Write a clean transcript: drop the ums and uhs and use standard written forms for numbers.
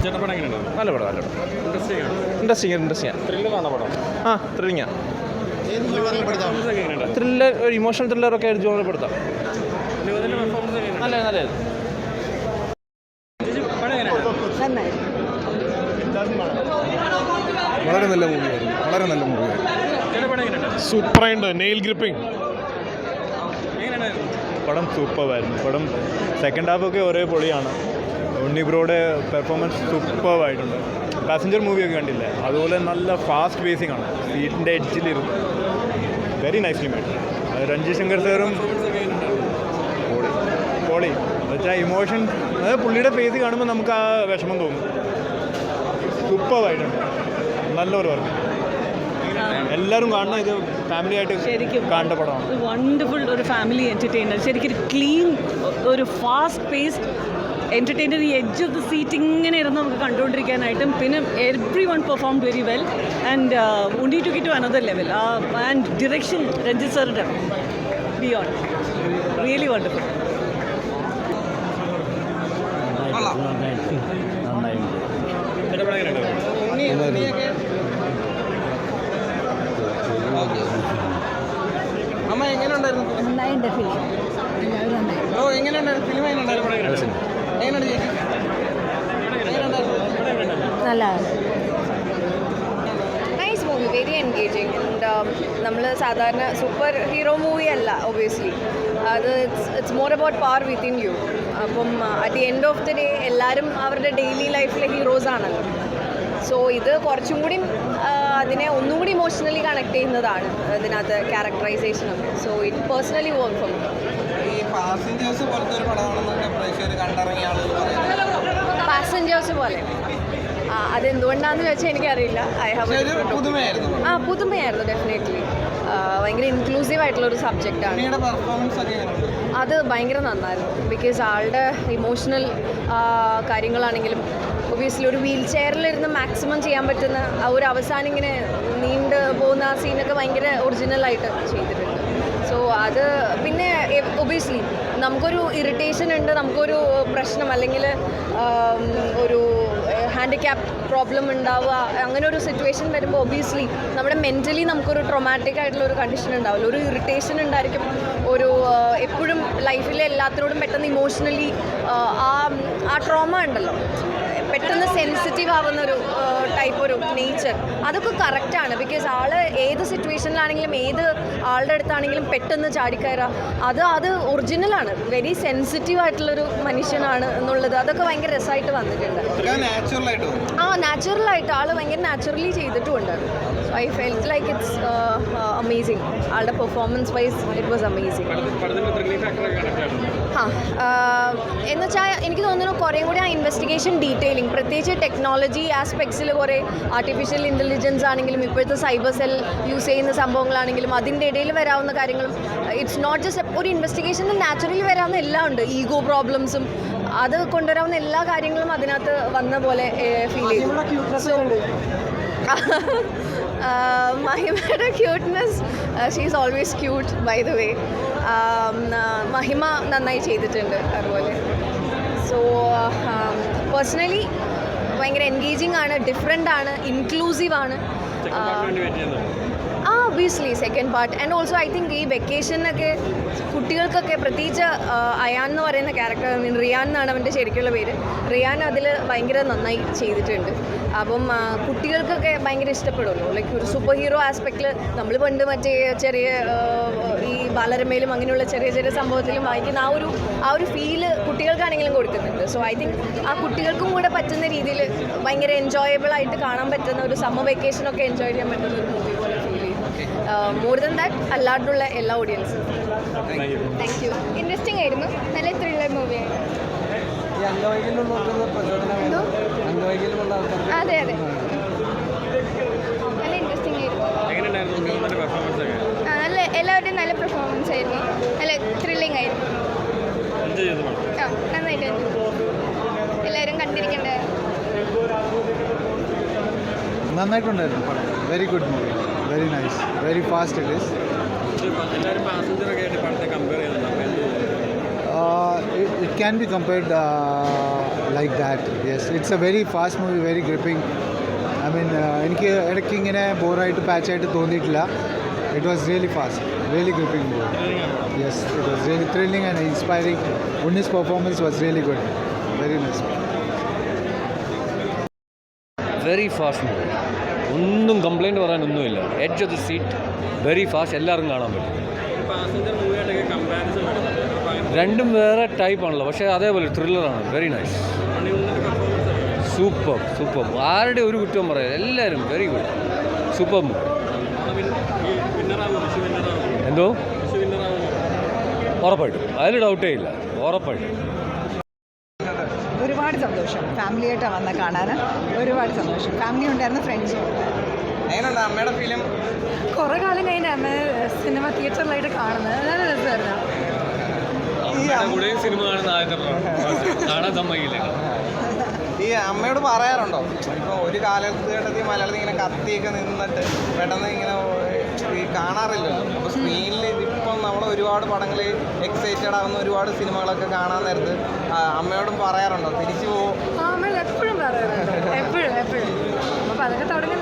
നല്ല പടം നല്ല പടം ഇൻട്രസ്റ്റിംഗ് ആ ത്രില്ലിങ്ങാ ത്രില്ലർ ഒരു ഇമോഷണൽ ത്രില്ലറൊക്കെ ജോണപ്പെടുത്താം നല്ല നല്ല വളരെ നല്ല മൂവിയായിരുന്നു സൂപ്പറായിട്ട് നെയിൽ ഗ്രിപ്പിംഗ് പടം സൂപ്പറായിരുന്നു പടം സെക്കൻഡ് ഹാഫൊക്കെ ഒരേ പൊളിയാണ് ഉണ്ണി ബ്രോയുടെ പെർഫോമൻസ് സൂപ്പറായിട്ടുണ്ട് പാസഞ്ചർ മൂവിയൊക്കെ കണ്ടില്ലേ അതുപോലെ നല്ല ഫാസ്റ്റ് പേസിംഗ് ആണ് സീറ്റിൻ്റെ എഡ്ജിലിരുന്നു very nicely made Ranjith Shankar സാറും പൊളി എന്നുവെച്ചാൽ ഇമോഷൻ അതായത് പുള്ളിയുടെ ഫേസ് കാണുമ്പോൾ നമുക്ക് ആ വിഷമം തോന്നും സൂപ്പറായിട്ടുണ്ട് നല്ലൊരു വർക്ക് എല്ലാവരും കാണണം ഇത് ഫാമിലി ആയിട്ട് കാണേണ്ട പടമാണ് വണ്ടർഫുൾ ഒരു ഫാമിലി എൻ്റർടൈനർ ശരിക്കും ഒരു ക്ലീൻ ഒരു ഫാസ്റ്റ് പേസ്ഡ് എൻ്റർടൈനർ ഈ എഡ്ജ് ഓഫ് ദ സീറ്റ് ഇങ്ങനെ ഇരുന്ന് നമുക്ക് കണ്ടുകൊണ്ടിരിക്കാനായിട്ടും പിന്നെ everyone performed very well and ഉണ്ടി to get to another level and direction Ranjith സാറിൻ്റെ ബിയോണ്ട് റിയലി വണ്ടർഫുൾ അമ്മ എങ്ങനെയുണ്ടായിരുന്നു എങ്ങനെയുണ്ടായിരുന്നു ഫിലിം എങ്ങനെയുണ്ടായിരുന്നു nice movie very engaging and നമ്മൾ സാധാരണ സൂപ്പർ ഹീറോ മൂവി അല്ല ഒബിയസ്ലി അത് it's more about power within you അപ്പം at the end of the day എല്ലാവരും അവരുടെ ഡെയിലി ലൈഫിലെ ഹീറോസ് ആണല്ലോ സോ ഇത് കുറച്ചും കൂടി അതിനെ ഒന്നും കൂടി ഇമോഷണലി കണക്ട് ചെയ്യുന്നതാണ് ഇതിനകത്ത് ക്യാരക്ടറൈസേഷനൊക്കെ so it personally work for ഈ പാസഞ്ചേഴ്സ് പോലത്തെ ഒരു പടമാണെന്നൊക്കെ പ്രേക്ഷകർ കണ്ടിറങ്ങിയ ആളുകൾ പറയുന്നത് പാസഞ്ചേഴ്സ് പോലെ അതെന്തുകൊണ്ടാണെന്ന് ചോദിച്ചാൽ എനിക്കറിയില്ല ഐ ഹാവ് പുതുമയായിരുന്നു ഡെഫിനറ്റ്ലി ഭയങ്കര ഇൻക്ലൂസീവ് ആയിട്ടുള്ളൊരു സബ്ജക്റ്റാണ് അത് ഭയങ്കര നന്നായിരുന്നു ബിക്കോസ് ആളുടെ ഇമോഷണൽ കാര്യങ്ങളാണെങ്കിലും ഒബിയസ്ലി ഒരു വീൽ ചെയറിലിരുന്ന് മാക്സിമം ചെയ്യാൻ പറ്റുന്ന ആ ഒരു അവസാനം ഇങ്ങനെ നീണ്ട് പോകുന്ന ആ സീനൊക്കെ ഭയങ്കര ഒറിജിനലായിട്ട് ചെയ്തിട്ടുണ്ട് സോ അത് പിന്നെ ഒബിയസ്ലി നമുക്കൊരു ഇറിറ്റേഷൻ ഉണ്ട് നമുക്കൊരു പ്രശ്നം അല്ലെങ്കിൽ ഒരു ഹാൻഡിക്യാപ്പ് പ്രോബ്ലം ഉണ്ടാവുക അങ്ങനെ ഒരു സിറ്റുവേഷൻ വരുമ്പോൾ ഒബിയസ്ലി നമ്മുടെ മെൻ്റലി നമുക്കൊരു ട്രോമാറ്റിക് ആയിട്ടുള്ള ഒരു കണ്ടീഷൻ ഉണ്ടാവില്ല ഒരു ഇറിറ്റേഷൻ ഉണ്ടായിരിക്കും ഒരു എപ്പോഴും ലൈഫിലെ എല്ലാത്തിനോടും പെട്ടെന്ന് ഇമോഷണലി ആ ട്രോമ ഉണ്ടല്ലോ പെട്ടെന്ന് സെൻസിറ്റീവ് ആവുന്ന ഒരു ടൈപ്പ് ഒരു നേച്ചർ അതൊക്കെ കറക്റ്റാണ് ബിക്കോസ് ആൾ ഏത് സിറ്റുവേഷനിലാണെങ്കിലും ഏത് ആളുടെ അടുത്താണെങ്കിലും പെട്ടെന്ന് ചാടിക്കയറുക അത് ഒറിജിനലാണ് വെരി സെൻസിറ്റീവ് ആയിട്ടുള്ളൊരു മനുഷ്യനാണ് എന്നുള്ളത് അതൊക്കെ ഭയങ്കര രസമായിട്ട് വന്നിട്ടുണ്ട് നാച്ചുറലായിട്ട് ആൾ ഭയങ്കര നാച്ചുറലി ചെയ്തിട്ടുമുണ്ട് so I felt like it's amazing ആളുടെ performance wise it was amazing എന്നുവെച്ചാൽ എനിക്ക് തോന്നുന്നു കുറേ കൂടി ആ ഇൻവെസ്റ്റിഗേഷൻ ഡീറ്റെയിലിംഗ് പ്രത്യേകിച്ച് ടെക്നോളജി ആസ്പെക്ട്സിൽ കുറേ ആർട്ടിഫിഷ്യൽ ഇൻ്റലിജൻസ് ആണെങ്കിലും ഇപ്പോഴത്തെ സൈബർ സെൽ യൂസ് ചെയ്യുന്ന സംഭവങ്ങളാണെങ്കിലും അതിൻ്റെ ഇടയിൽ വരാവുന്ന കാര്യങ്ങളും ഇറ്റ്സ് നോട്ട് ജസ്റ്റ് ഒരു ഇൻവെസ്റ്റിഗേഷനിൽ നാച്ചുറലി വരാവുന്ന എല്ലാം ഉണ്ട് ഈഗോ പ്രോബ്ലംസും അത് കൊണ്ടുവരാവുന്ന എല്ലാ കാര്യങ്ങളും അതിനകത്ത് വന്ന പോലെ ഫീൽ ചെയ്തു മഹിമയുടെ cuteness she is always cute by the way Mahima നന്നായി ചെയ്തിട്ടുണ്ട് അതുപോലെ സോ പേഴ്സണലി ഭയങ്കര എൻഗേജിങ് ആണ് ഡിഫറെൻ്റ് ആണ് ഇൻക്ലൂസീവ് ആണ് obviously second part and also I think ഈ വെക്കേഷനൊക്കെ കുട്ടികൾക്കൊക്കെ പ്രത്യേകിച്ച് അയാൻ എന്ന് പറയുന്ന ക്യാരക്ടർ റിയാൻ എന്നാണ് അവൻ്റെ ശരിക്കുള്ള പേര് റിയാൻ അതിൽ ഭയങ്കര നന്നായി ചെയ്തിട്ടുണ്ട് അപ്പം കുട്ടികൾക്കൊക്കെ ഭയങ്കര ഇഷ്ടപ്പെടുമല്ലോ ലൈക്ക് ഒരു സൂപ്പർ ഹീറോ ആസ്പെക്റ്റിൽ നമ്മൾ പണ്ട് മറ്റേ ചെറിയ ഈ ബാലരമയിലും അങ്ങനെയുള്ള ചെറിയ ചെറിയ സംഭവത്തിലും വായിക്കുന്ന ആ ഒരു ഫീല് കുട്ടികൾക്കാണെങ്കിലും കൊടുക്കുന്നുണ്ട് സോ ഐ തിങ്ക് ആ കുട്ടികൾക്കും കൂടെ പറ്റുന്ന രീതിയിൽ ഭയങ്കര എൻജോയബിൾ ആയിട്ട് കാണാൻ പറ്റുന്ന ഒരു സമ്മർ വെക്കേഷനൊക്കെ എൻജോയ് ചെയ്യാൻ പറ്റുന്ന ഒരു മൂവി പോലെ ഫീൽ ചെയ്യും മോർ ദൻ ദാറ്റ് അല്ലാണ്ടുള്ള എല്ലാ ഓഡിയൻസും താങ്ക് യു ഇൻട്രസ്റ്റിംഗ് ആയിരുന്നു നല്ല ത്രില്ലർ മൂവിയായിരുന്നു അതെ അതെ നല്ല ഇൻട്രസ്റ്റിംഗ് ആയിരുന്നു നല്ല എല്ലാവരുടെയും നല്ല പെർഫോമൻസ് ആയിരുന്നു നല്ല ത്രില്ലിംഗ് ആയിരുന്നു നന്നായിട്ട് എല്ലാവരും കണ്ടിരിക്കേണ്ട നന്നായിട്ടുണ്ടായിരുന്നു very good movie very nice very fast it is it can be compared like that. Yes, it's a very fast movie, very gripping. I mean, എനിക്ക് ഇടയ്ക്ക് ഇങ്ങനെ ബോറായിട്ട് പാച്ചായിട്ട് തോന്നിയിട്ടില്ല. It was really fast, really gripping movie. Yes, it was really thrilling and inspiring. Unni's performance was really good. Very nice. Very fast movie, ഒന്നും complaint പറയാനൊന്നുമില്ല. Edge of the seat, very fast, എല്ലാവർക്കും കാണാൻ പറ്റും. രണ്ടും വേറെ ടൈപ്പാണല്ലോ, പക്ഷേ അതേപോലെ ത്രില്ലറാണ്. Very nice, super super. ആരുടെ ഒരു കുറ്റവും പറയാം, എല്ലാവരും വെരി ഗുഡ്, സൂപ്പർ മൂവി. എന്തോ ഉറപ്പായിട്ടും, അതിൽ ഡൗട്ടേ ഇല്ല, ഉറപ്പായിട്ടും. ഒരുപാട് സന്തോഷം, ഫാമിലിയായിട്ടാണ് വന്ന് കാണാൻ. ഒരുപാട് സന്തോഷം, ഫാമിലി ഉണ്ടായിരുന്നു, ഫ്രണ്ട്സും ഉണ്ടായിരുന്നു. എങ്ങനെയുണ്ട് അമ്മയുടെ ഫിലിം? കുറേ കാലം കഴിഞ്ഞ അമ്മ സിനിമ തിയേറ്ററിലായിട്ട് കാണുന്നത് നല്ല രസമായിരുന്നു. സിനിമ കാണാൻ സമ്മതിക്കില്ല. ഈ അമ്മയോട് പറയാറുണ്ടോ ഇപ്പോൾ ഒരു കാലഘട്ടത്തിൽ മലയാളത്തിൽ ഇങ്ങനെ കത്തിയൊക്കെ നിന്നിട്ട് പെട്ടെന്ന് ഇങ്ങനെ ഈ കാണാറില്ലല്ലോ, അപ്പോൾ സ്ക്രീനിൽ ഇപ്പം നമ്മൾ ഒരുപാട് പടങ്ങൾ എക്സൈറ്റഡ് ആവുന്ന ഒരുപാട് സിനിമകളൊക്കെ കാണാൻ നേരത്ത് അമ്മയോടും പറയാറുണ്ടോ തിരിച്ചു പോകും? അമ്മ എപ്പോഴും പറയാറുണ്ട്, എപ്പോഴും അപ്പോൾ അതൊക്കെ തുടങ്ങി